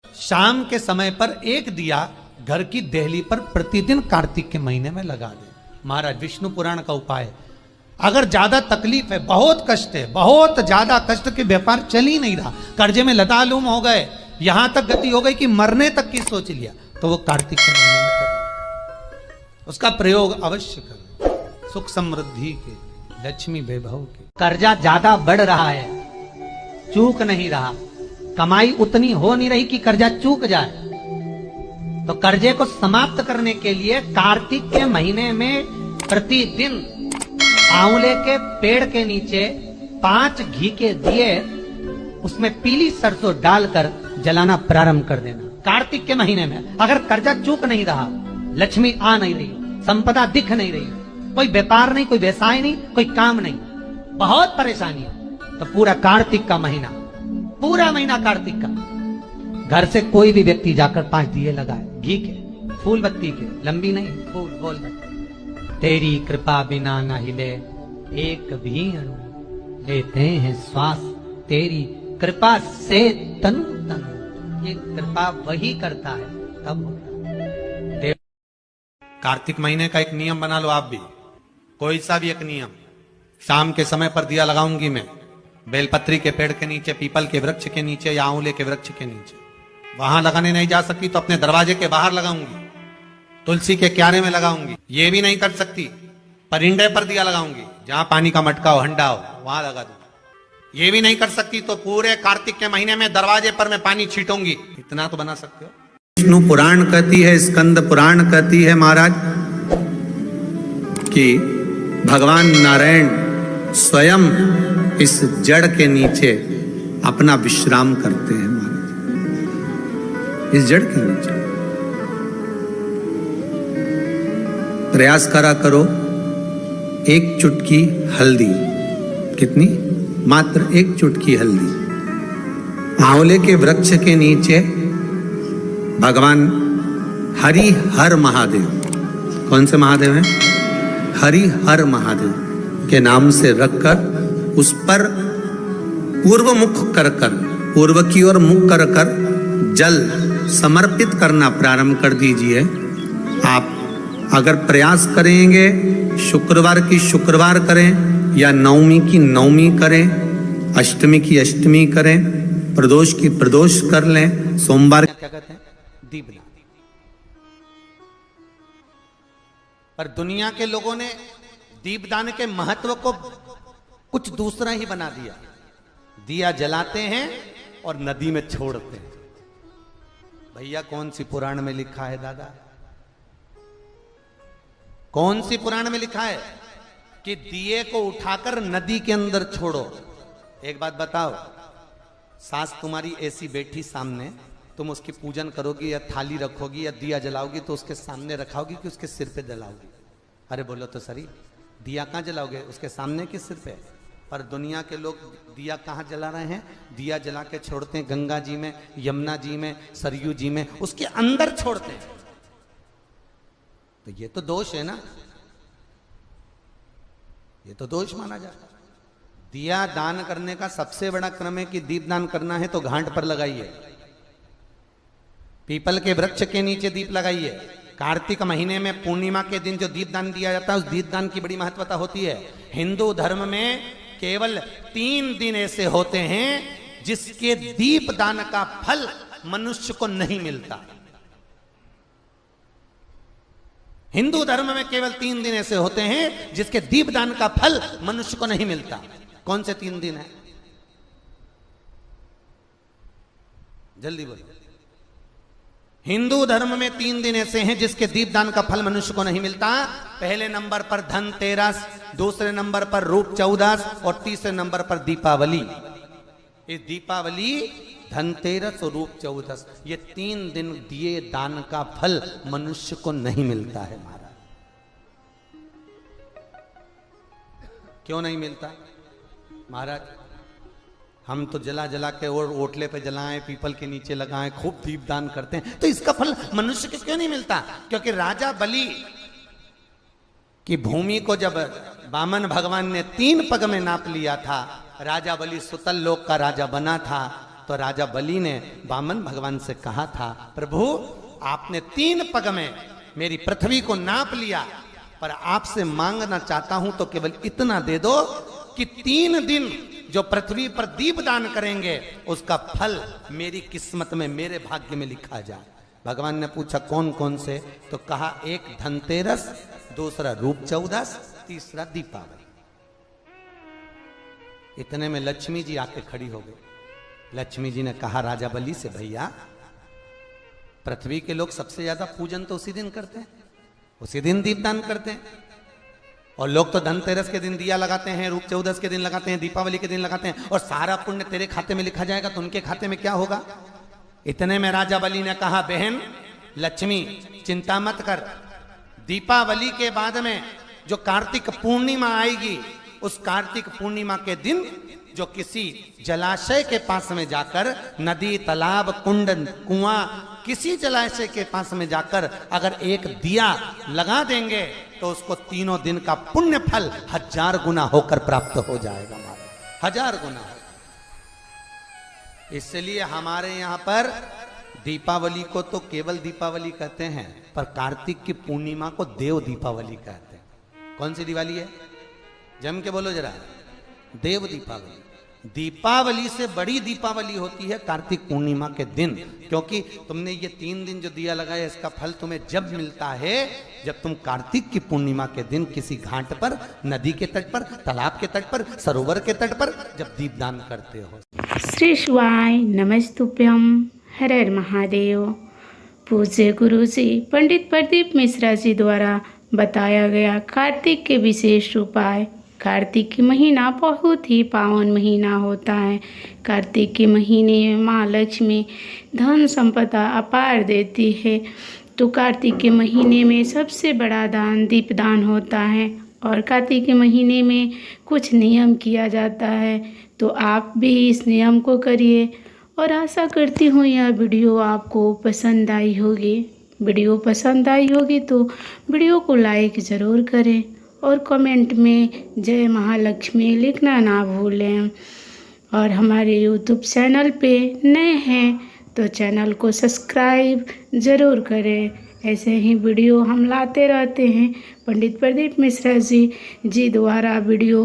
शाम के समय पर एक दिया घर की देहली पर प्रतिदिन कार्तिक के महीने में लगा दे। महाराज विष्णु पुराण का उपाय है। अगर ज्यादा तकलीफ है, बहुत कष्ट है, बहुत ज्यादा कष्ट के व्यापार चल ही नहीं रहा, कर्जे में लतालुम हो गए, यहां तक गति हो गई कि मरने तक की सोच लिया, तो वो कार्तिक के महीने में कर, उसका प्रयोग अवश्य करें। सुख समृद्धि के, लक्ष्मी वैभव के। कर्जा ज्यादा बढ़ रहा है, चूक नहीं रहा, कमाई उतनी हो नहीं रही कि कर्जा चूक जाए, तो कर्जे को समाप्त करने के लिए कार्तिक के महीने में प्रतिदिन आंवले के पेड़ के नीचे 5 घी के दिए, उसमें पीली सरसों डालकर जलाना प्रारंभ कर देना। कार्तिक के महीने में अगर कर्जा चूक नहीं रहा, लक्ष्मी आ नहीं रही, संपदा दिख नहीं रही, कोई व्यापार नहीं, कोई व्यवसाय नहीं, कोई काम नहीं, बहुत परेशानी है, तो पूरा कार्तिक का महीना, पूरा महीना कार्तिक का, घर से कोई भी व्यक्ति जाकर 5 दिए लगाए, घी के, फूल बत्ती के, लंबी नहीं, फूल बोल बत्ती। तेरी कृपा बिना न हिले एक भी अणु, लेते हैं श्वास तेरी कृपा से तनु तनु। ये कृपा वही करता है तब होता है। कार्तिक महीने का एक नियम बना लो आप भी, कोई सा भी एक नियम। शाम के समय पर दिया लगाऊंगी मैं बेलपत्री के पेड़ के नीचे, पीपल के वृक्ष के नीचे या आंवले के वृक्ष के नीचे। वहां लगाने नहीं जा सकती तो अपने दरवाजे के बाहर लगाऊंगी, तुलसी के क्यारे में लगाऊंगी। ये भी नहीं कर सकती, परिंदे पर दिया लगाऊंगी, जहां पानी का मटका हो, हंडा हो, वहां लगा दूंगी। ये भी नहीं कर सकती तो पूरे कार्तिक के महीने में दरवाजे पर मैं पानी छीटूंगी। इतना तो बना सकते हो। विष्णु पुराण कहती है, स्कंद पुराण कहती है महाराज कि भगवान नारायण स्वयं इस जड़ के नीचे अपना विश्राम करते हैं महाराज, इस जड़ के नीचे। प्रयास करा करो, एक चुटकी हल्दी, कितनी? मात्र एक चुटकी हल्दी, आंवले के वृक्ष के नीचे भगवान हरि हर महादेव, कौन से महादेव हैं? हरि हर महादेव के नाम से रखकर उस पर पूर्व मुख कर कर, पूर्व की ओर मुख कर कर जल समर्पित करना प्रारंभ कर दीजिए। आप अगर प्रयास करेंगे, शुक्रवार की शुक्रवार करें या नवमी की नवमी करें, अष्टमी की अष्टमी करें, प्रदोष की प्रदोष कर लें, सोमवार क्या कहते हैं? दीपदान। पर दुनिया के लोगों ने दीपदान के महत्व को कुछ दूसरा ही बना दिया। दिया जलाते हैं और नदी में छोड़ते हैं। भैया कौन सी पुराण में लिखा है दादा? कौन सी पुराण में लिखा है कि दिए को उठाकर नदी के अंदर छोड़ो? एक बात बताओ, सास तुम्हारी ऐसी बैठी सामने, तुम उसकी पूजन करोगी या थाली रखोगी या दिया जलाओगी तो उसके सामने रखाओगी कि उसके सिर पे जलाओगी? अरे बोलो तो सही, दिया कहां जलाओगे? उसके सामने कि सिर पे? पर दुनिया के लोग दिया कहां जला रहे हैं? दिया जला के छोड़ते हैं गंगा जी में, यमुना जी में, सरयू जी में, उसके अंदर छोड़ते हैं। तो ये तो दोष है ना, ये तो दोष माना जाता है। दिया दान करने का सबसे बड़ा क्रम है कि दीप दान करना है तो घाट पर लगाइए, पीपल के वृक्ष के नीचे दीप लगाइए। कार्तिक महीने में पूर्णिमा के दिन जो दीप दान दिया जाता है, उस दीप दान की बड़ी महत्वता होती है। हिंदू धर्म में केवल 3 दिन ऐसे होते हैं जिसके दीप दान का फल मनुष्य को नहीं मिलता। हिंदू धर्म में केवल 3 दिन ऐसे होते हैं जिसके दीपदान का फल मनुष्य को नहीं मिलता। कौन से 3 दिन है? जल्दी बोलो। हिंदू धर्म में 3 दिन ऐसे हैं जिसके दीपदान का फल मनुष्य को नहीं मिलता। पहले नंबर पर धनतेरस, दूसरे नंबर पर रूप चौदस और तीसरे नंबर पर दीपावली। इस दीपावली, धनतेरस और रूप चौदस, ये 3 दिन दिए दान का फल मनुष्य को नहीं मिलता है महाराज। क्यों नहीं मिलता महाराज? हम तो जला जला के और ओटले पे जलाएं, पीपल के नीचे लगाएं, खूब दीप दान करते हैं, तो इसका फल मनुष्य को क्यों नहीं मिलता? क्योंकि राजा बलि की भूमि को जब वामन भगवान ने 3 पग में नाप लिया था, राजा बलि सुतल लोक का राजा बना था, तो राजा बलि ने वामन भगवान से कहा था, प्रभु आपने 3 पग में मेरी पृथ्वी को नाप लिया, पर आपसे मांगना चाहता हूं तो केवल इतना दे दो कि 3 दिन जो पृथ्वी पर दीप दान करेंगे उसका फल मेरी किस्मत में, मेरे भाग्य में लिखा जाए। भगवान ने पूछा कौन कौन से, तो कहा एक धनतेरस, दूसरा रूप चौदस, तीसरा दीपावली। इतने में लक्ष्मी जी आके खड़ी हो गई। लक्ष्मी जी ने कहा राजा बलि से, भैया पृथ्वी के लोग सबसे ज्यादा पूजन तो उसी दिन करते हैं, उसी दिन दीपदान करते हैं, और लोग तो धनतेरस के दिन दिया लगाते हैं, रूप चौदस के दिन लगाते हैं, दीपावली के दिन लगाते हैं, और सारा पुण्य तेरे खाते में लिखा जाएगा तो उनके खाते में क्या होगा। इतने में राजा बलि ने कहा, बहन लक्ष्मी चिंता मत कर, दीपावली के बाद में जो कार्तिक पूर्णिमा आएगी, उस कार्तिक पूर्णिमा के दिन जो किसी जलाशय के पास में जाकर, नदी तालाब कुंड कुआं किसी जलाशय के पास में जाकर अगर एक दिया लगा देंगे तो उसको 3 दिन का पुण्य फल 1000 गुना होकर प्राप्त हो जाएगा, 1000 गुना। इसलिए हमारे यहाँ पर दीपावली को तो केवल दीपावली कहते हैं, पर कार्तिक की पूर्णिमा को देव दीपावली कहते हैं। कौन सी दिवाली है, जम के बोलो जरा, देव दीपावली। दीपावली से बड़ी दीपावली होती है कार्तिक पूर्णिमा के दिन, क्योंकि तुमने ये 3 दिन जो दिया लगाया इसका फल तुम्हें जब मिलता है जब तुम कार्तिक की पूर्णिमा के दिन किसी घाट पर, नदी के तट पर, तालाब के तट पर, सरोवर के तट पर जब दीपदान करते हो। श्री शिवाय नमस्तुभ्यम, हर हर महादेव। पूज्य गुरु जी पंडित प्रदीप मिश्रा जी द्वारा बताया गया कार्तिक के विशेष उपाय। कार्तिक की महीना बहुत ही पावन महीना होता है। कार्तिक के महीने में माँ लक्ष्मी धन संपदा अपार देती है। तो कार्तिक के महीने में सबसे बड़ा दान दीपदान होता है, और कार्तिक के महीने में कुछ नियम किया जाता है, तो आप भी इस नियम को करिए। और आशा करती हूँ यह वीडियो आपको पसंद आई होगी। वीडियो पसंद आई होगी तो वीडियो को लाइक ज़रूर करें, और कमेंट में जय महालक्ष्मी लिखना ना भूलें। और हमारे YouTube चैनल पे नए हैं तो चैनल को सब्सक्राइब ज़रूर करें। ऐसे ही वीडियो हम लाते रहते हैं। पंडित प्रदीप मिश्रा जी द्वारा वीडियो